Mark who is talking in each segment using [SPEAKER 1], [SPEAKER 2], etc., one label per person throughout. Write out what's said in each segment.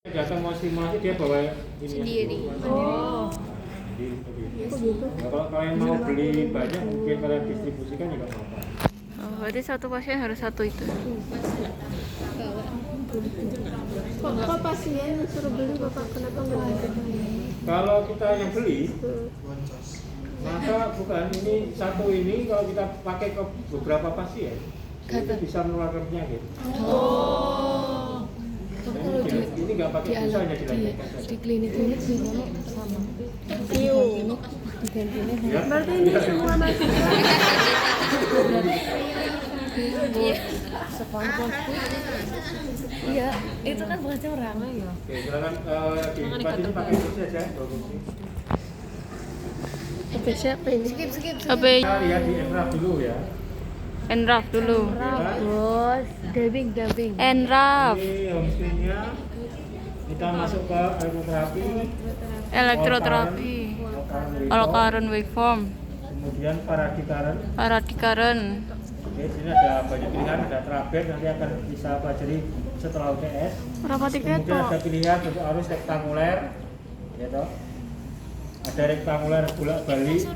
[SPEAKER 1] Datang mau simulasi dia bawa ini
[SPEAKER 2] sendiri.
[SPEAKER 1] Oh. Gitu. Kalau kalian mau beli banyak mungkin kalian distribusikan juga apa-apa.
[SPEAKER 2] Oh, berarti satu pasien harus satu itu.
[SPEAKER 3] Kok pasien suruh beli bapak, kenapa nggak ngajak?
[SPEAKER 1] Kalau kita yang beli, maka bukan ini satu ini kalau kita pakai ke beberapa pasien, itu bisa menularkan penyakit.
[SPEAKER 2] Oh.
[SPEAKER 1] Ini nggak pakai pulsa hanya dilanjutkan saja.
[SPEAKER 3] Di klinik-klinik di mana sama.
[SPEAKER 1] Ya.
[SPEAKER 3] Berarti ini semua masih
[SPEAKER 2] Sekompon. Iya, itu kan berarti orang ya.
[SPEAKER 1] Oke, silakan di tempat ini pakai kursi aja, dua kursi.
[SPEAKER 3] Oke, siapa ini?
[SPEAKER 2] Apa?
[SPEAKER 1] Kita lihat di enraf dulu ya.
[SPEAKER 2] Enraf dulu.
[SPEAKER 3] Bos, dubbing.
[SPEAKER 2] Enraf.
[SPEAKER 1] Ini homestay-nya. Kita masuk ke elektroterapi.
[SPEAKER 2] Elektroterapi. All-current waveform.
[SPEAKER 1] Kemudian paradikaran.
[SPEAKER 2] Paradikaran.
[SPEAKER 1] Oke, sini ada banyak pilihan, ada traben, nanti akan bisa pelajari setelah UTS.
[SPEAKER 2] Berapa tiket
[SPEAKER 1] Kemudian
[SPEAKER 2] kok?
[SPEAKER 1] ada pilihan untuk arus rektanguler, ya toh. Ada rektanguler bolak-balik.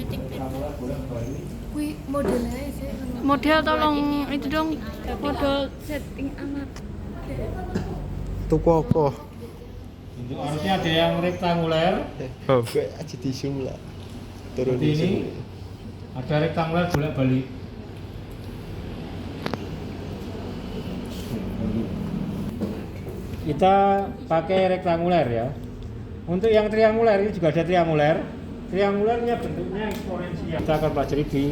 [SPEAKER 1] Rektanguler bolak-balik.
[SPEAKER 3] Wih, modelnya sih.
[SPEAKER 2] Model tolong itu dong. Model setting amat.
[SPEAKER 4] Tuku apa?
[SPEAKER 1] Untuk arusnya ada yang rektanguler,
[SPEAKER 4] Oke, aja di zoom lah. Turun
[SPEAKER 1] seperti
[SPEAKER 4] di
[SPEAKER 1] ini.
[SPEAKER 4] zoom.
[SPEAKER 1] Ada rektanguler bolak-balik. Kita pakai rektanguler ya. Untuk yang trianguler ini juga ada trianguler. Triangulernya bentuknya eksponensial. Kita akan pelajari di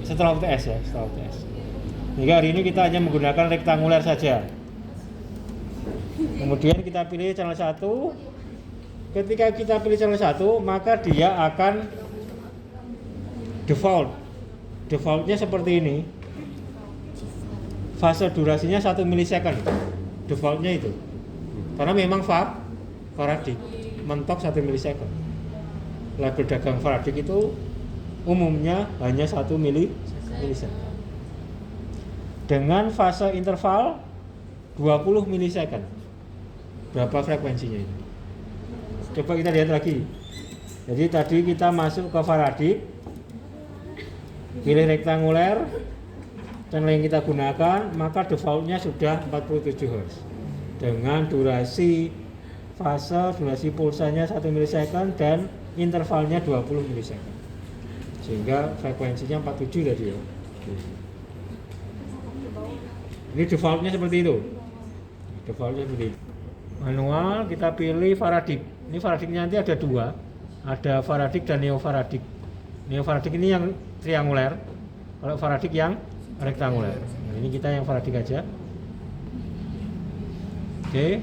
[SPEAKER 1] setelah UTS ya, setelah UTS. Hingga hari ini kita hanya menggunakan rektanguler saja. Kemudian kita pilih channel 1. Ketika kita pilih channel 1, maka dia akan default. Defaultnya seperti ini. Fase durasinya 1 milisecond. Defaultnya itu. Karena memang Faraday mentok 1 milisecond. Label dagang Faraday itu umumnya hanya 1 milisecond. Dengan fase interval 20 milisecond. Berapa frekuensinya ini? Coba kita lihat lagi. Jadi tadi kita masuk ke Faraday, pilih rektanguler, channel yang kita gunakan, maka defaultnya sudah 47 Hz dengan durasi durasi pulsanya 1 milisecond dan intervalnya 20 milisecond, sehingga frekuensinya 47 tadi ya. Ini defaultnya seperti itu. Defaultnya seperti itu. Manual kita pilih Faraday. Ini Faradaynya nanti ada dua, ada Faraday dan Neo Faraday. Neo Faraday ini yang trianguler, kalau Faraday yang rektanguler. Nah, ini kita yang Faraday aja. Oke.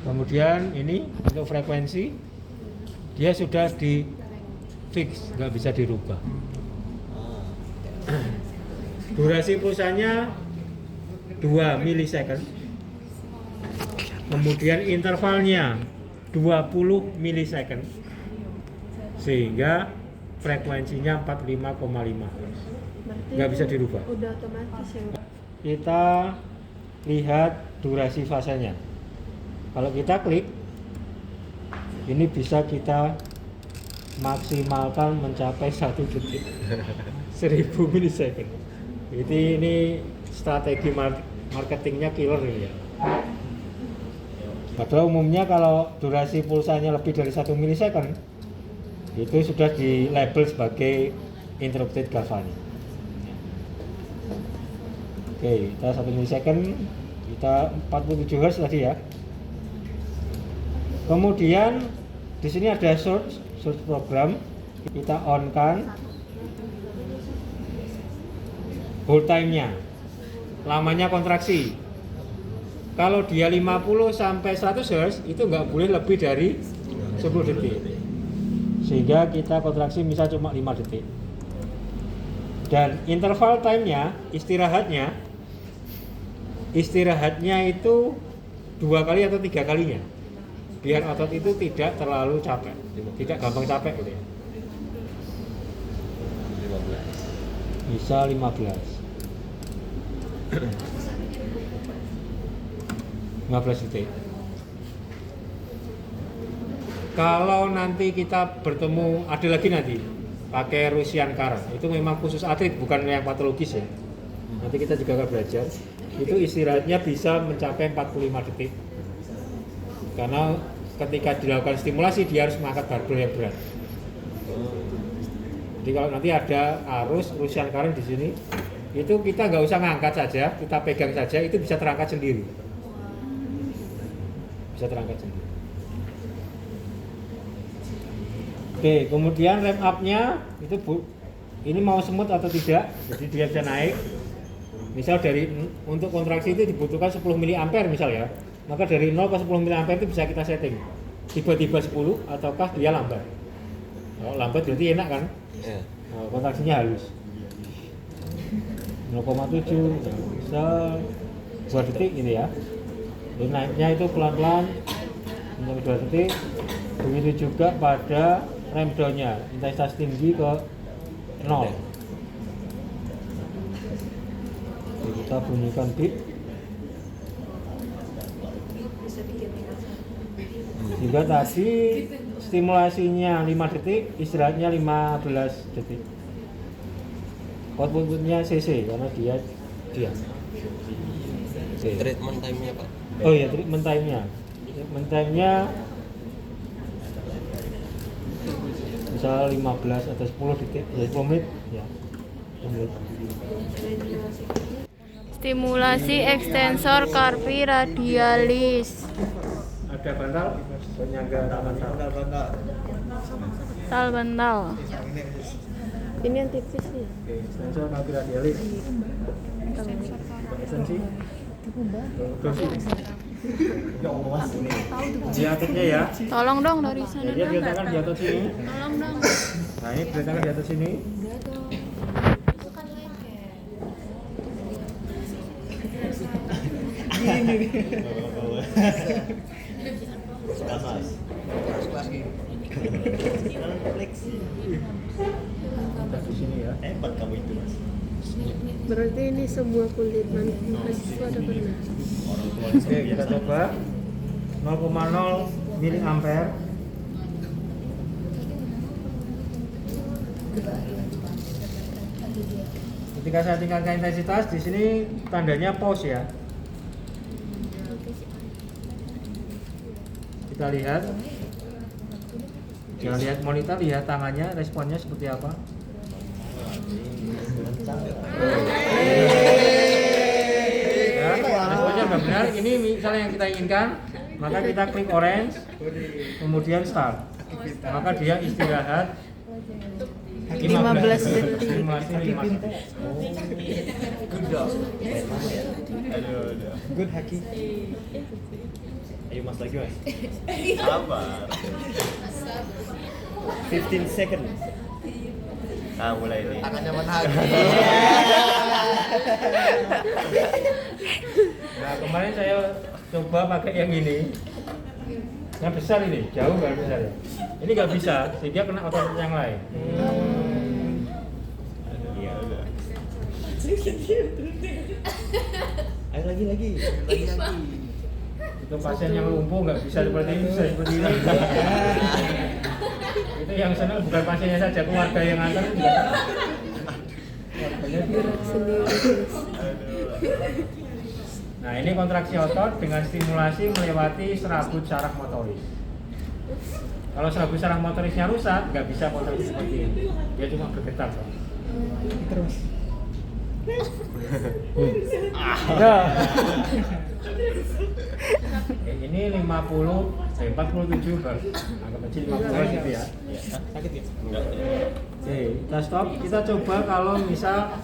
[SPEAKER 1] Kemudian ini untuk frekuensi dia sudah di fix, nggak bisa dirubah. Durasi pulsanya 2 milisecond. Kemudian intervalnya 20 milisecond. Sehingga frekuensinya 45,5 Hz. Nggak bisa dirubah.
[SPEAKER 3] Udah otomatis ya.
[SPEAKER 1] Kita lihat durasi fasenya. Kalau kita klik, ini bisa kita maksimalkan mencapai 1 detik. 1000 milisecond. Jadi ini strategi marketingnya killer ini ya. Padahal umumnya kalau durasi pulsanya lebih dari 1 milisecond, itu sudah di label sebagai interrupted galvanic. Oke, kita 1 milisecond, kita 47 Hz tadi ya. Kemudian di sini ada search program, kita on kan. Hold time-nya, lamanya kontraksi. Kalau dia 50 sampai 100 Hz itu nggak boleh lebih dari 10 detik. Sehingga kita kontraksi misal cuma 5 detik. Dan interval time-nya, istirahatnya itu 2 kali atau 3 kalinya. Biar otot itu tidak terlalu capek, tidak gampang capek gitu ya. 15. Bisa 15. 15 detik. Kalau nanti kita bertemu, ada lagi nanti pakai Russian car, itu memang khusus atlet, bukan yang patologis ya. Nanti kita juga akan belajar. Itu istirahatnya bisa mencapai 45 detik. Karena ketika dilakukan stimulasi dia harus mengangkat barbel yang berat. Jadi kalau nanti ada arus Russian current di sini, itu kita nggak usah ngangkat saja, kita pegang saja, itu bisa terangkat sendiri. Bisa terangkat sendiri. Oke, kemudian ramp up-nya itu ini mau semut atau tidak, jadi dia bisa naik. Misal untuk kontraksi itu dibutuhkan 10 mA misal ya, maka dari 0 ke 10 mA itu bisa kita setting. Tiba-tiba 10 ataukah dia lambat. Kalau lambat berarti enak kan? Nah, kontraksinya halus. 0,7 misal 2 detik gitu ya. Jadi naiknya itu pelan-pelan sampai 2 detik. Begitu juga pada ramp down-nya, intensitas tinggi ke 0. Jadi kita bunyikan beep. Juga tadi stimulasinya 5 detik, istirahatnya 15 detik. Outputnya CC karena dia diam.
[SPEAKER 4] Treatment time-nya Pak.
[SPEAKER 1] Oh iya, treatment time-nya. Treatment time-nya misal 15 atau 10 detik, ya 10 menit ya. 10 menit.
[SPEAKER 3] Stimulasi ekstensor carpi radialis.
[SPEAKER 1] Ada bantal penyangga tangan
[SPEAKER 3] Tal bantal. Ini yang tipis nih.
[SPEAKER 1] Oke, sensor carpi radialis. Ekstensi. Dosis. Diaturnya ya.
[SPEAKER 3] Tolong dong dari sana.
[SPEAKER 1] Jadi dia diletakkan di atas sini.
[SPEAKER 3] Tolong dong.
[SPEAKER 1] Nah ini diletakkan di atas sini. Di sini ya.
[SPEAKER 4] Hebat kamu itu Mas.
[SPEAKER 3] Berarti ini semua kulit mahasiswa ada pernah.
[SPEAKER 1] Oke, kita coba 0,0 miliampere. Ketika saya tingkatkan intensitas, di sini tandanya pause ya. Kita lihat. Jangan lihat monitor, lihat tangannya, responnya seperti apa. Ya, responnya nggak benar. Ini misalnya yang kita inginkan, maka kita klik orange, kemudian start. Maka dia istirahat 15 detik. Simulasi 15 detik.
[SPEAKER 4] Good Haki. Ayo Mas lagi Mas. Sabar. 15 seconds. Ah mulai nih. Tangannya menhagi.
[SPEAKER 1] Nah kemarin saya coba pakai yang ini, yang besar ini, jauh nggak besar ya. Ini nggak bisa, sehingga kena otot yang lain.
[SPEAKER 4] Iya udah. Ayo lagi.
[SPEAKER 1] Itu pasien yang lumpuh nggak bisa seperti ini, bisa seperti ini. Itu yang senang bukan pasiennya saja, keluarga yang nganter juga. Nah ini kontraksi otot dengan stimulasi melewati serabut saraf motoris. Kalau serabut saraf motorisnya rusak, nggak bisa kontraksi seperti ini. Dia cuma bergetar. Terus. Ini 47 Hz. Anggap kecil 50 Hz gitu ya.
[SPEAKER 4] Sakit ya?
[SPEAKER 1] Oke, kita stop. Kita coba kalau misal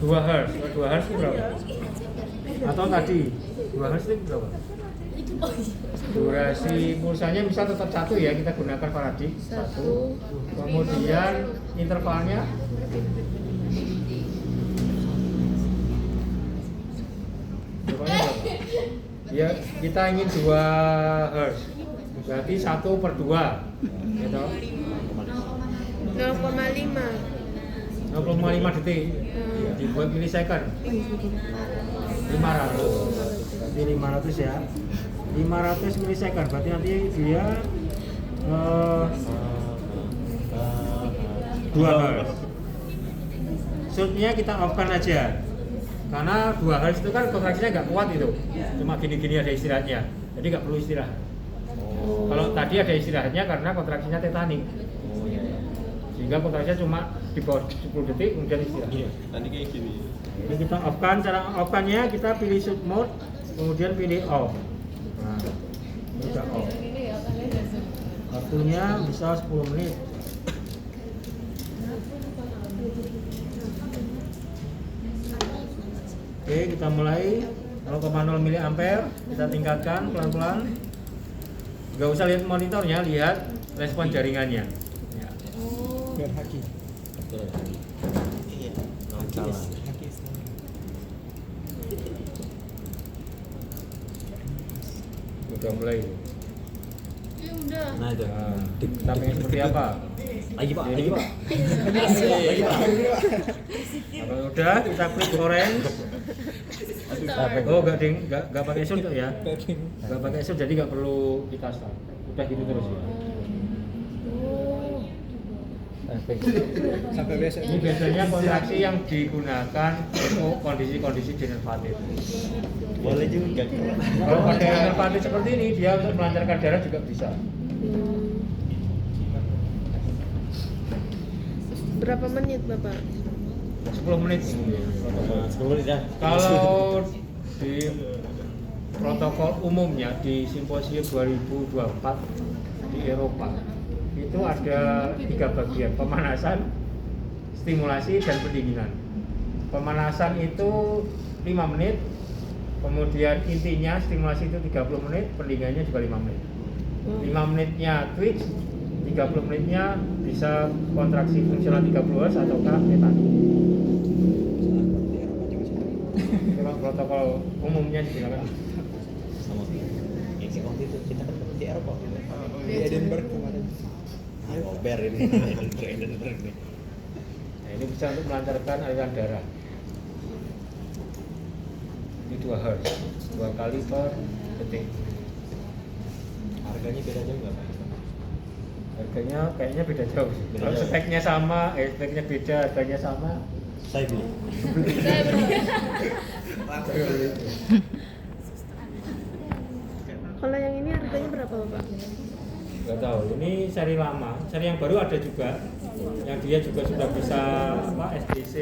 [SPEAKER 1] 2 Hz. 2 Hz itu berapa? Atau tadi 2 Hz itu berapa? Durasi pulsanya bisa tetap 1 ya, kita gunakan Faraday 1. Kemudian intervalnya ya kita ingin 2 Hz, berarti 1/2 gitu. 0,5 detik dibuat milisecond 500. berarti 500 ya. 500 milisecond berarti nanti dia 2 Hz. Shootnya kita off-kan aja karena 2 Hz itu kan kontraksinya nggak kuat itu, cuma gini-gini ada istirahatnya, jadi nggak perlu istirahat. Kalau tadi ada istirahatnya karena kontraksinya tetanik, sehingga kontraksinya cuma di bawah 10 detik kemudian istirahat.
[SPEAKER 4] Nanti kayak gini.
[SPEAKER 1] Ini kita off-kan, cara off-kannya kita pilih shoot mode, kemudian pilih off. Nah, ini udah off. Waktunya bisa 10 menit. Oke, kita mulai 0,0 mA, kita tingkatkan pelan-pelan. Nggak usah lihat monitornya, lihat respon jaringannya. Ya.
[SPEAKER 5] Biar haki.
[SPEAKER 4] Betul. Iya. Salah.
[SPEAKER 1] Udah mulai.
[SPEAKER 2] Ya udah.
[SPEAKER 4] Nah itu.
[SPEAKER 1] Nah, kita pengen seperti apa?
[SPEAKER 4] Lagi pak.
[SPEAKER 1] Ini.
[SPEAKER 4] Lagi pak.
[SPEAKER 1] Nah, kalau udah kita klik orange. Oh, nggak pakai shoot kok ya? Nggak pakai shoot, jadi nggak perlu kita start. Udah gitu terus ya.
[SPEAKER 5] Sampai besok.
[SPEAKER 1] Ini biasanya kontraksi yang digunakan untuk kondisi-kondisi denervatif.
[SPEAKER 4] Boleh juga.
[SPEAKER 1] Kalau pakai denervatif seperti ini, dia untuk melancarkan darah juga bisa.
[SPEAKER 3] Berapa menit Bapak?
[SPEAKER 1] 10 menit.
[SPEAKER 4] 10 menit ya.
[SPEAKER 1] Kalau di protokol umumnya di simposium 2024 di Eropa itu ada 3 bagian: pemanasan, stimulasi, dan pendinginan. Pemanasan itu 5 menit, kemudian intinya stimulasi itu 30 menit, pendinginannya juga 5 menit. 5 menitnya twitch, 30 menitnya bisa kontraksi fungsional 30 Hz ataukah tetanik. Kalau protokol umumnya digunakan.
[SPEAKER 4] Sama. Yang si waktu itu kita kan di Eropa.
[SPEAKER 5] Di Edinburgh kemarin.
[SPEAKER 4] Ngober ini. Edinburgh nih.
[SPEAKER 1] Nah, ini bisa untuk melancarkan aliran darah. Ini 2 Hz, 2 kali per detik.
[SPEAKER 4] Harganya beda jauh nggak pak?
[SPEAKER 1] Harganya kayaknya beda jauh sih.
[SPEAKER 4] Beda
[SPEAKER 1] Kalau
[SPEAKER 4] jauh.
[SPEAKER 1] speknya sama, speknya beda, harganya sama.
[SPEAKER 4] Saya beli.
[SPEAKER 3] Kalau yang ini harganya berapa Bapak?
[SPEAKER 1] Gak tahu. Ini seri lama, seri yang baru ada juga. Yang dia juga sudah bisa apa SDC,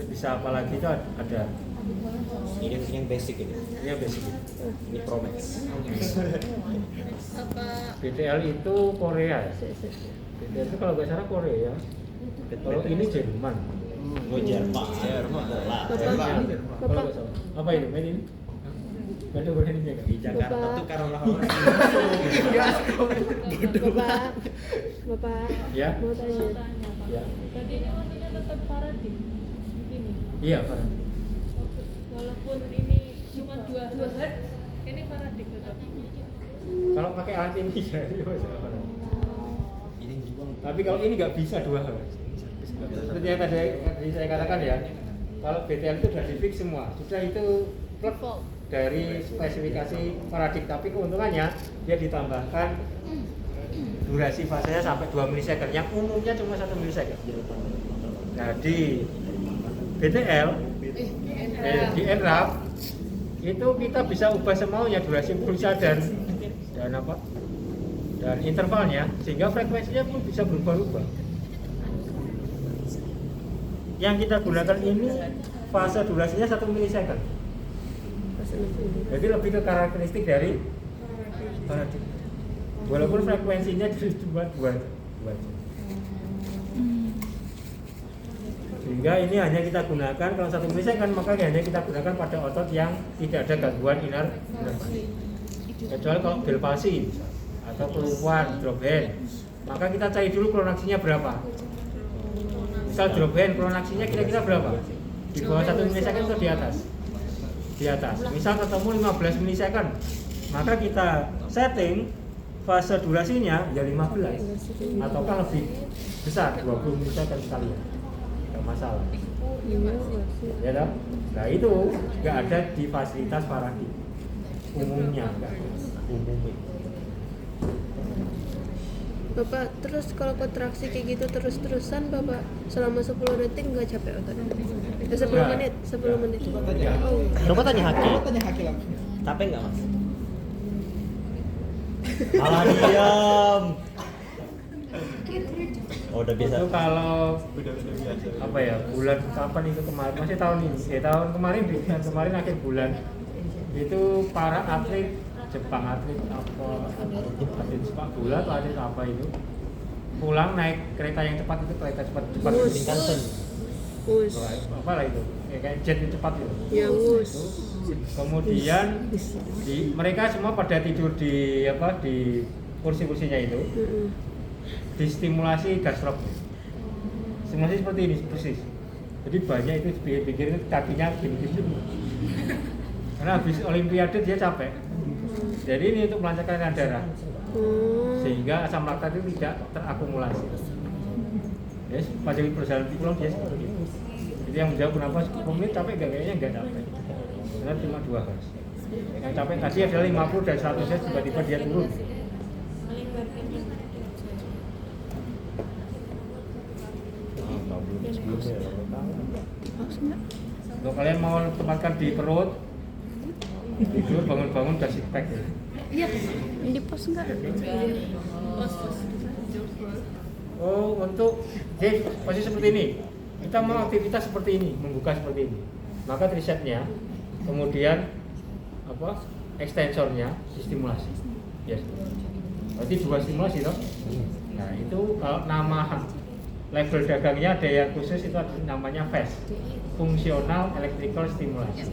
[SPEAKER 1] bisa apa lagi itu ada.
[SPEAKER 4] Ini yang basic ini.
[SPEAKER 1] Ini yang basic.
[SPEAKER 4] Ini Pro Max.
[SPEAKER 2] Apa
[SPEAKER 1] BTL itu Korea ya. BTL itu kalau nggak salah Korea. Kalau ini Jerman.
[SPEAKER 4] Oh Jerman. Jerman.
[SPEAKER 3] Bapak,
[SPEAKER 1] Kalau nggak salah. Apa itu? Main ini? Gak ada brandnya kan?
[SPEAKER 4] Di Jakarta
[SPEAKER 3] Bapak.
[SPEAKER 4] tuh karena orang
[SPEAKER 3] Bapak, Bapak,
[SPEAKER 1] Ya.
[SPEAKER 3] mau tanya.
[SPEAKER 1] Ya.
[SPEAKER 6] Tadi namanya tetap paradigm ini.
[SPEAKER 1] Iya, Pak.
[SPEAKER 6] Walaupun ini cuma 2 Hz, ini paradigm tetap.
[SPEAKER 1] Kalau pakai alat ini ya, ini masalah apa?
[SPEAKER 4] ini juga.
[SPEAKER 1] Tapi kalau ini nggak bisa 2 Hz. Seperti yang tadi saya katakan ya, kalau BTL itu sudah di fix semua, sudah itu plug dari spesifikasi paradigm, tapi keuntungannya dia ditambahkan durasi fasenya sampai 2 milisecond, yang umumnya cuma 1 milisecond. Nah di BTL, di NRAP itu kita bisa ubah semaunya durasi pulsa dan apa dan intervalnya, sehingga frekuensinya pun bisa berubah-ubah. Yang kita gunakan ini fase durasinya 1 milisecond. Jadi lebih ke karakteristik dari paradigm. Walaupun frekuensinya cuma 2. Sehingga ini hanya kita gunakan kalau 1 milisecond, maka hanya kita gunakan pada otot yang tidak ada gangguan inervasi. Kecuali kalau bel palsi atau kelumpuhan, drop hand, maka kita cari dulu klonaksinya berapa. Misal drop hand, klonaksinya kira-kira berapa? Di bawah 1 milisecond atau di atas? Di atas. Misal ketemu 15 milisecond, maka kita setting fase durasinya ya 15 ataukah lebih besar, 20 milisecond sekalian. Tidak masalah. Ya toh? Nah itu nggak ada di fasilitas paradigm. umumnya.
[SPEAKER 4] Umumnya.
[SPEAKER 3] Bapak terus kalau kontraksi kayak gitu terus-terusan Bapak selama 10 detik nggak capek ototnya? 10
[SPEAKER 1] Nggak.
[SPEAKER 3] menit, 10 menit.
[SPEAKER 5] Coba tanya.
[SPEAKER 3] Oh.
[SPEAKER 4] Coba tanya Haki.
[SPEAKER 5] Coba tanya Haki langsung.
[SPEAKER 4] Capek nggak mas? Alah diam. Oh udah biasa.
[SPEAKER 1] Itu kalau
[SPEAKER 5] Udah biasa.
[SPEAKER 1] apa ya, bulan kapan itu kemarin, masih tahun ini, tahun kemarin, di bulan kemarin akhir bulan itu para atlet Jepang, atlet sepak bola atau atlet apa itu pulang naik kereta yang cepat, itu kereta cepat
[SPEAKER 3] Bus.
[SPEAKER 4] Shinkansen.
[SPEAKER 3] Us.
[SPEAKER 1] apa lah itu, kayak jet yang cepat itu.
[SPEAKER 3] Ya us.
[SPEAKER 1] Kemudian mereka semua pada tidur di kursi-kursinya itu,
[SPEAKER 3] Mm-mm.
[SPEAKER 1] distimulasi gastrok. Stimulasi seperti ini persis. Jadi banyak itu pikir itu kakinya gini-gini. Karena habis olimpiade dia capek. Jadi ini untuk melancarkan darah. Sehingga asam laktat itu tidak terakumulasi. Yes, pada perjalanan pulang dia seperti itu. Jadi yang menjawab kenapa 10 menit capek kayaknya enggak capek. Karena cuma 2 hertz. Yang capek tadi adalah 50 dan 100 hertz, tiba-tiba dia turun. Kalau kalian mau tempatkan di perut, tidur bangun-bangun udah six pack ya.
[SPEAKER 3] Iya, di pos enggak?
[SPEAKER 1] Oh, untuk jadi posisi seperti ini, kita mau aktivitas seperti ini, membuka seperti ini. Maka tricepnya, kemudian ekstensornya distimulasi. Yes. Berarti 2 stimulasi toh. Nah itu kalau nama level dagangnya ada yang khusus, itu ada namanya FES, fungsional electrical stimulation.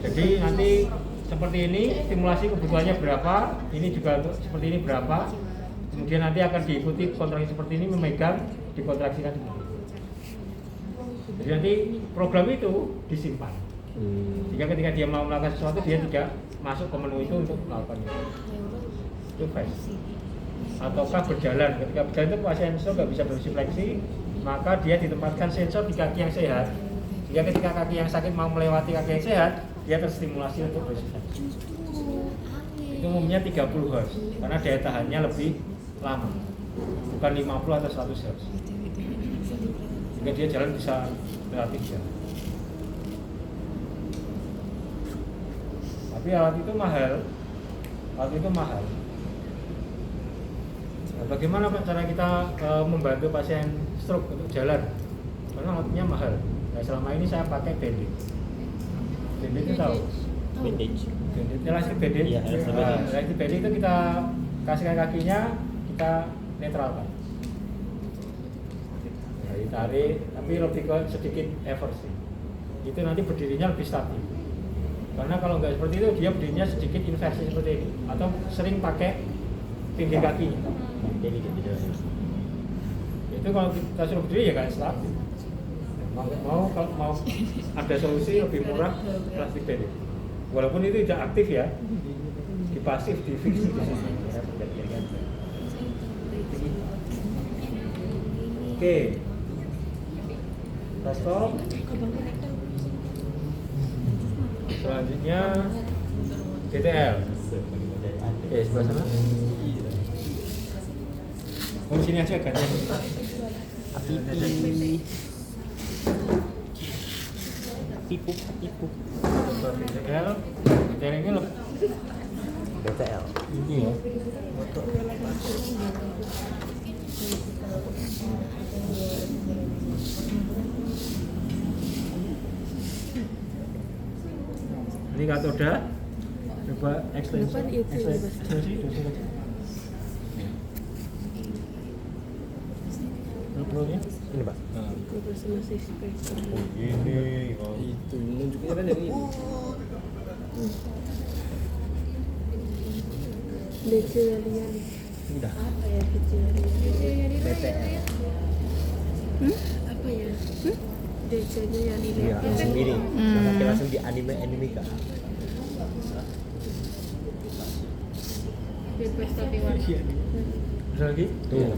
[SPEAKER 1] Jadi nanti seperti ini stimulasi kebutuhannya berapa, ini juga untuk seperti ini berapa. Kemudian nanti akan diikuti kontraksi seperti ini, memegang, dikontraksikan seperti ini. Jadi nanti program itu disimpan. Jika ketika dia mau melakukan sesuatu, dia tidak masuk ke menu itu untuk melakukan itu FES. Ataukah berjalan, ketika berjalan itu pasien sensor nggak bisa bersifleksi, maka dia ditempatkan sensor di kaki yang sehat. Jika ketika kaki yang sakit mau melewati kaki yang sehat, dia terstimulasi untuk bersifleksi. Itu umumnya 30 Hz, karena daya tahannya lebih lama, bukan 50 atau 100 Hz. Jika dia jalan bisa relatif jauh. Tapi alat itu mahal. Nah, bagaimana Pak cara kita membantu pasien stroke untuk jalan? Karena alatnya mahal. Nah, selama ini saya pakai bandage. Bandage itu tahu?
[SPEAKER 4] Bandage.
[SPEAKER 1] Bandage, elastik bandage.
[SPEAKER 4] Iya, elastik bandage.
[SPEAKER 1] Elastik bandage itu kita kasihkan kakinya, kita netralkan. Nah, ditarik, tapi lebih ke sedikit eversi. Itu nanti berdirinya lebih stabil. Karena kalau nggak seperti itu, dia berdirinya sedikit inversi seperti ini, atau sering pakai pinggir kakinya.
[SPEAKER 4] Jadi gitu.
[SPEAKER 1] Itu kalau kita suruh berdiri ya nggak stabil. Kalau mau ada solusi lebih murah, plastik bandage. Walaupun itu tidak aktif ya, di pasif, di fix di sini. Oke, kita stop. Selanjutnya GTL. Oke, sebelah sana. Oh, sini aja kan.
[SPEAKER 4] Tipu.
[SPEAKER 1] GTL ini lebih
[SPEAKER 4] BTL.
[SPEAKER 1] ini ya. Ini katoda, coba ekstensi.
[SPEAKER 3] Depan itu,
[SPEAKER 1] Ekstensi. Ini
[SPEAKER 4] Ini Pak.
[SPEAKER 3] Masih spektrum.
[SPEAKER 4] Ini.
[SPEAKER 5] Itu nunjuknya kan dari ini.
[SPEAKER 3] DC Yalian.
[SPEAKER 4] Udah.
[SPEAKER 3] Apa ya DC Yalian?
[SPEAKER 4] BTL.
[SPEAKER 3] Apa ya? DC-nya Yalian.
[SPEAKER 4] Iya, langsung ini. Langsung di anime kak.
[SPEAKER 6] Bebas tapi warna.
[SPEAKER 1] ada lagi?
[SPEAKER 4] Tuh.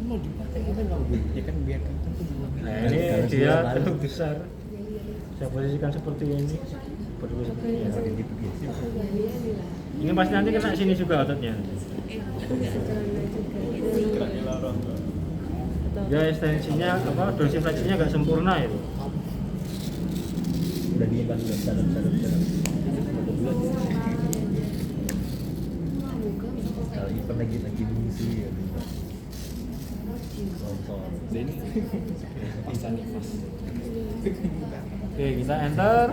[SPEAKER 5] Mau dipakai kita nggak boleh. Ya kan biarkan kan tuh
[SPEAKER 1] Nah, ini dia bentuk besar. Saya posisikan seperti ini. Berdua seperti ini. Ya. Ini pasti nanti kena sini juga ototnya.
[SPEAKER 5] Geraknya larang.
[SPEAKER 1] Ya ekstensinya apa dorsifleksinya agak sempurna itu.
[SPEAKER 4] Udah diem kan, udah sadar. Kalau Ipan lagi bungsi ya.
[SPEAKER 5] Ini bisa nih mas.
[SPEAKER 1] Oke, kita enter.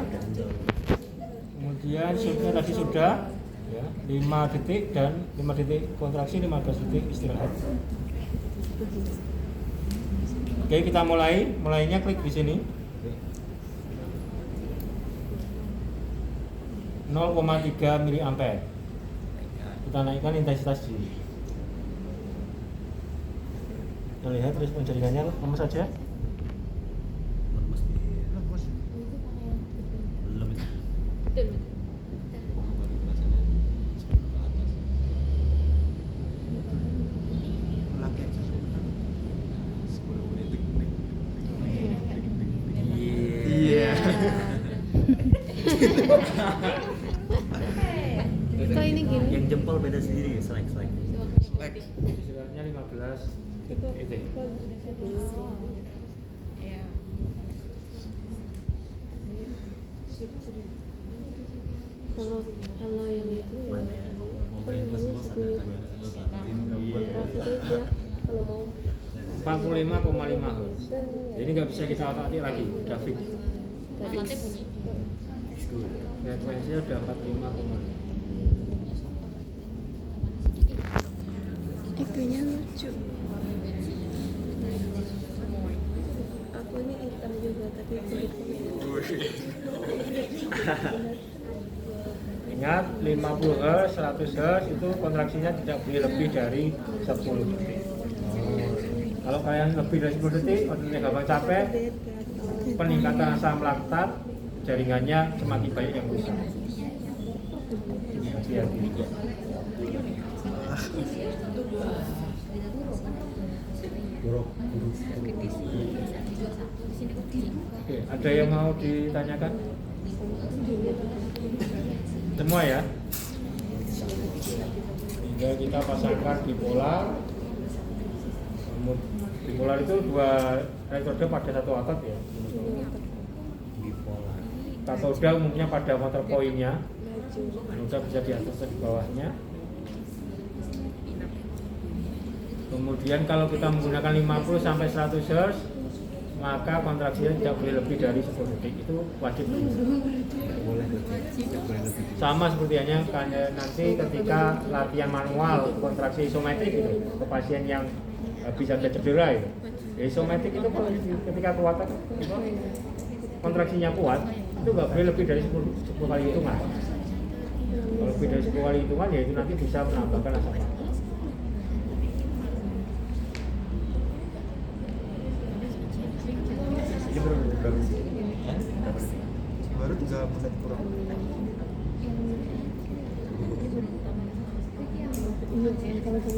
[SPEAKER 1] Kemudian shootnya tadi sudah ya, 5 detik dan 5 detik kontraksi, 15 detik istirahat. Oke, kita mulainya klik di sini. 0,3 mA. Kita naikkan intensitas G. Kita lihat respon jaringannya lemes saja.
[SPEAKER 4] Belum itu.
[SPEAKER 5] Iya.
[SPEAKER 3] Kok ini gini?
[SPEAKER 4] Yang jempol beda sendiri, selek.
[SPEAKER 1] Istirahatnya 15 detik.
[SPEAKER 3] Kalau yang itu ya.
[SPEAKER 4] Mobil plus bos ada kan.
[SPEAKER 3] Kontraksi itu ya. Kalau mau
[SPEAKER 1] 45,5 Hz. Jadi nggak bisa kita otak-atik lagi, udah fix. Frekuensinya udah 45,5.
[SPEAKER 3] ikunya lucu. Aku ini hitam juga tapi kulit
[SPEAKER 1] Ingat 50 Hz, 100 Hz itu kontraksinya tidak boleh lebih dari 10 detik. Kalau kalian lebih dari 10 detik, ototnya gampang capek, peningkatan asam laktat, jaringannya semakin banyak yang rusak. Hati-hati. Oke, ada yang mau ditanyakan? Semua ya? Tinggal kita pasangkan bipolar. Bipolar itu 2 elektroda pada satu otot ya.
[SPEAKER 4] Bipolar.
[SPEAKER 1] Katoda umumnya pada motor poinnya. Anoda bisa di atas atau di bawahnya. Kemudian kalau kita menggunakan 50 sampai 100 Hz, maka kontraksinya tidak boleh lebih dari 10 detik. Itu wajib.
[SPEAKER 4] Tidak boleh lebih.
[SPEAKER 1] Sama seperti hanya nanti ketika latihan manual kontraksi isometrik itu ke pasien yang bisa ada cedera itu. Ya, isometrik itu ketika kuat kontraksinya kuat itu nggak boleh lebih dari 10 kali hitungan. Kalau lebih dari 10 kali hitungan ya itu nanti bisa menambahkan asam laktat.
[SPEAKER 5] Ini baru 3 menit kurang.
[SPEAKER 3] kalau